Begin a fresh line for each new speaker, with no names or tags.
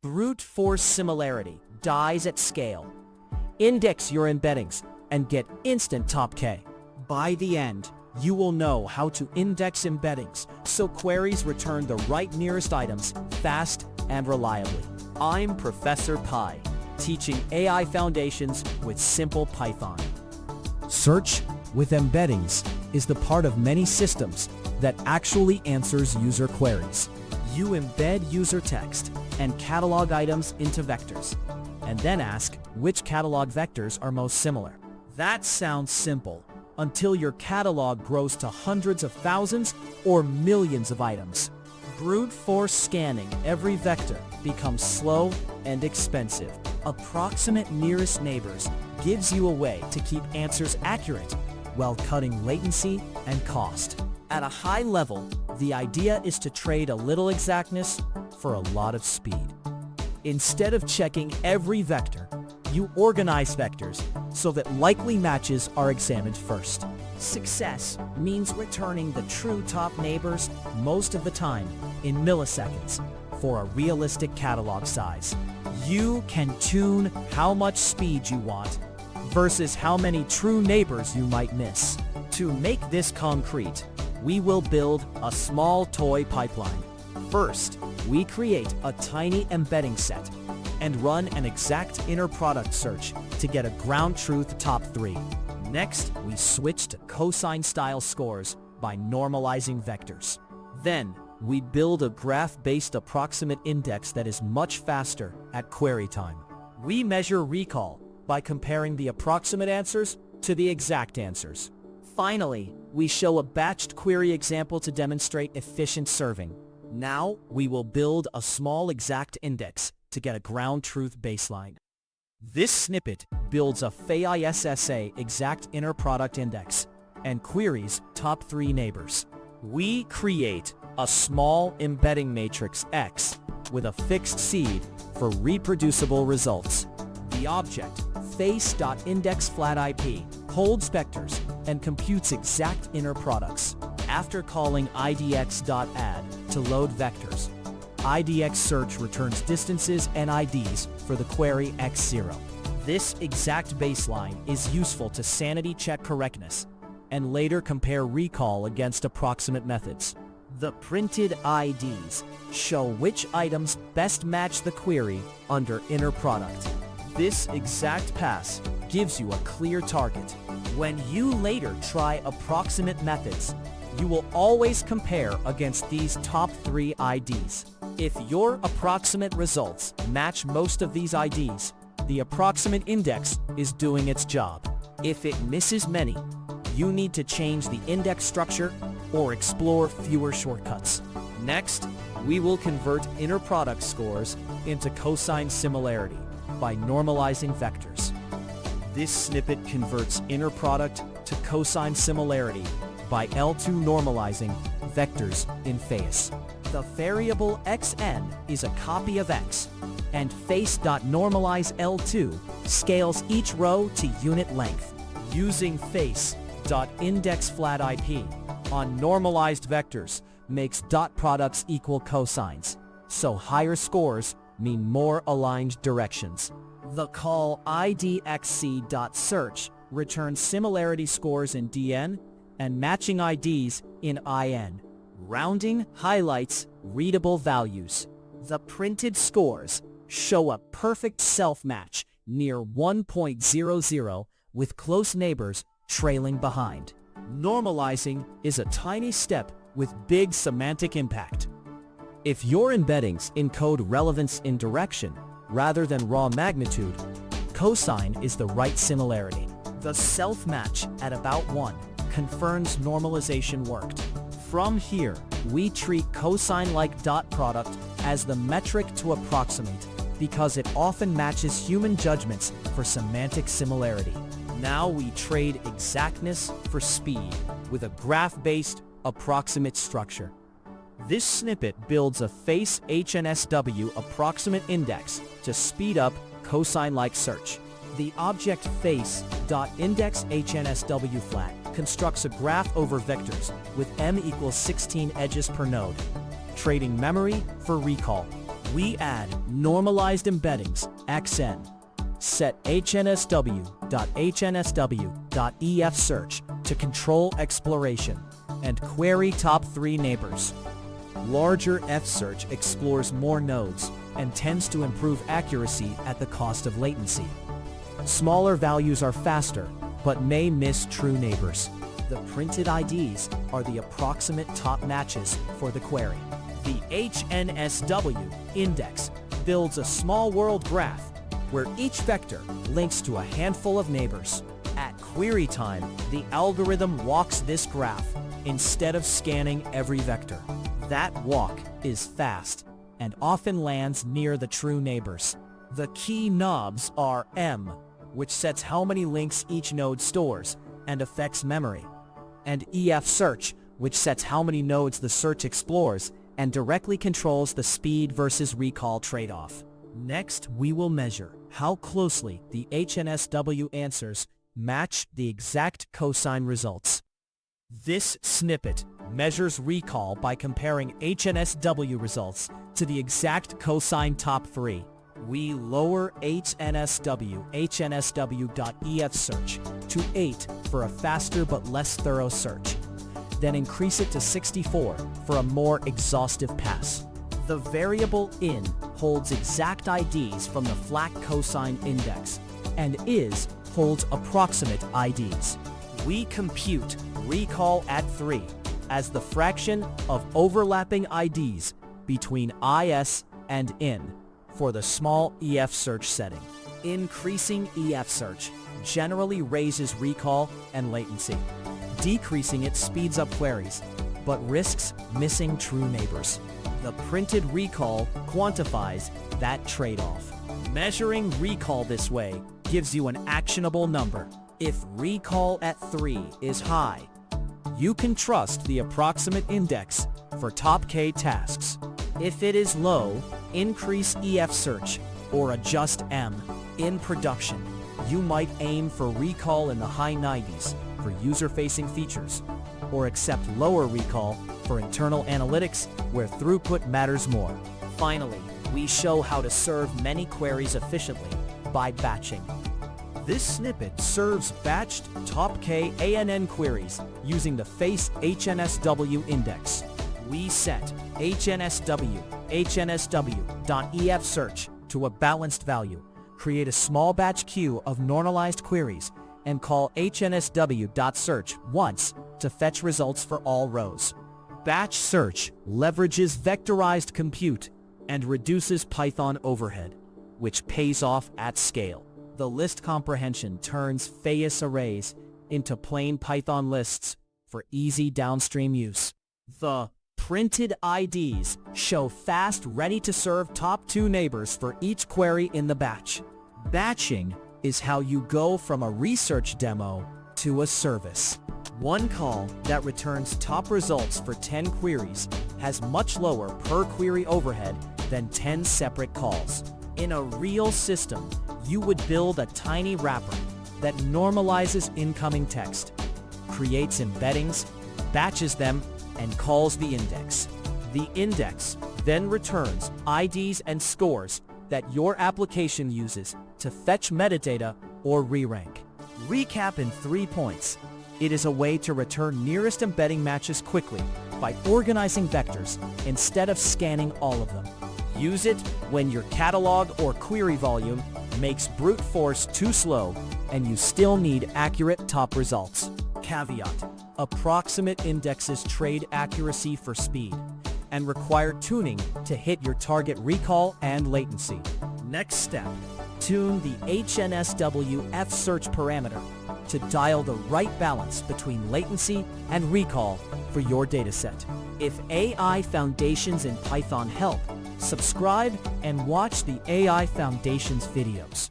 Brute force similarity dies at scale. Index your embeddings and get instant top K. By the end, you will know how to index embeddings so queries return the right nearest items fast and reliably. I'm Professor Pi, teaching AI foundations with simple Python. Search with embeddings is the part of many systems that actually answers user queries. You embed user text and catalog items into vectors, and then ask which catalog vectors are most similar. That sounds simple until your catalog grows to hundreds of thousands or millions of items. Brute force scanning every vector becomes slow and expensive. Approximate nearest neighbors gives you a way to keep answers accurate while cutting latency and cost. At a high level, the idea is to trade a little exactness for a lot of speed. Instead of checking every vector, you organize vectors so that likely matches are examined first. Success means returning the true top neighbors most of the time in milliseconds for a realistic catalog size. You can tune how much speed you want versus how many true neighbors you might miss. To make this concrete, we will build a small toy pipeline. First, we create a tiny embedding set and run an exact inner product search to get a ground truth top 3. Next, we switch to cosine style scores by normalizing vectors. Then, we build a graph-based approximate index that is much faster at query time. We measure recall by comparing the approximate answers to the exact answers. Finally, we show a batched query example to demonstrate efficient serving. Now, we will build a small exact index to get a ground truth baseline. This snippet builds a FAISS exact inner product index and queries top 3 neighbors. We create a small embedding matrix X with a fixed seed for reproducible results. The object, FAISS.IndexFlatIP, holds vectors and computes exact inner products. After calling IDX.add to load vectors, IndexSearch returns distances and IDs for the query X0. This exact baseline is useful to sanity check correctness and later compare recall against approximate methods. The printed IDs show which items best match the query under inner product. This exact pass gives you a clear target. When you later try approximate methods, you will always compare against these top 3 IDs. If your approximate results match most of these IDs, the approximate index is doing its job. If it misses many, you need to change the index structure or explore fewer shortcuts. Next, we will convert inner product scores into cosine similarity by normalizing vectors. This snippet converts inner product to cosine similarity by L2 normalizing vectors in FAISS. The variable xn is a copy of x, and FAISS.normalizeL2 scales each row to unit length. Using FAISS.IndexFlatIP on normalized vectors makes dot products equal cosines, so higher scores mean more aligned directions. The call IDXC.search returns similarity scores in DN and matching IDs in IN. Rounding highlights readable values. The printed scores show a perfect self-match near 1.00 with close neighbors trailing behind. Normalizing is a tiny step with big semantic impact. If your embeddings encode relevance in direction rather than raw magnitude, cosine is the right similarity. The self-match at about 1 confirms normalization worked. From here, we treat cosine-like dot product as the metric to approximate because it often matches human judgments for semantic similarity. Now we trade exactness for speed with a graph-based approximate structure. This snippet builds a FAISS HNSW approximate index to speed up cosine-like search. The object FAISS.IndexHNSWFlat constructs a graph over vectors with m equals 16 edges per node, trading memory for recall. we add normalized embeddings, xn, set HNSW.HNSW.efSearch to control exploration, and query top 3 neighbors. Larger efSearch explores more nodes and tends to improve accuracy at the cost of latency. Smaller values are faster, but may miss true neighbors. The printed IDs are the approximate top matches for the query. The HNSW index builds a small world graph where each vector links to a handful of neighbors. At query time, the algorithm walks this graph instead of scanning every vector. That walk is fast and often lands near the true neighbors. The key knobs are M, which sets how many links each node stores and affects memory, and efSearch, which sets how many nodes the search explores and directly controls the speed versus recall trade-off. Next, we will measure how closely the HNSW answers match the exact cosine results. This snippet measures recall by comparing HNSW results to the exact cosine top 3. We lower HNSW.efSearch to 8 for a faster but less thorough search, then increase it to 64 for a more exhaustive pass. The variable in holds exact IDs from the flat cosine index, and is holds approximate IDs. We compute recall at 3 as the fraction of overlapping IDs between IS and in for the small efSearch setting. Increasing efSearch generally raises recall and latency. Decreasing it speeds up queries, but risks missing true neighbors. The printed recall quantifies that trade-off. Measuring recall this way gives you an actionable number. If recall at 3 is high, you can trust the approximate index for top K tasks. If it is low, increase efSearch or adjust M. In production, you might aim for recall in the high 90s for user-facing features, or accept lower recall for internal analytics where throughput matters more. Finally, we show how to serve many queries efficiently by batching. This snippet serves batched top K ANN queries using the FAISS HNSW index. We set HNSW.efSearch to a balanced value, create a small batch queue of normalized queries, and call HNSW.search once to fetch results for all rows. Batch search leverages vectorized compute and reduces Python overhead, which pays off at scale. The list comprehension turns FAISS arrays into plain Python lists for easy downstream use. The printed IDs show fast, ready-to-serve top 2 neighbors for each query in the batch. Batching is how you go from a research demo to a service. One call that returns top results for 10 queries has much lower per-query overhead than 10 separate calls. In a real system, you would build a tiny wrapper that normalizes incoming text, creates embeddings, batches them, and calls the index. The index then returns IDs and scores that your application uses to fetch metadata or re-rank. Recap in 3 points. It is a way to return nearest embedding matches quickly by organizing vectors instead of scanning all of them. Use it when your catalog or query volume makes brute force too slow and you still need accurate top results. Caveat: approximate indexes trade accuracy for speed and require tuning to hit your target recall and latency. Next step: tune the HNSWFsearch parameter to dial the right balance between latency and recall for your dataset. If AI Foundations in Python help, subscribe and watch the AI Foundations videos.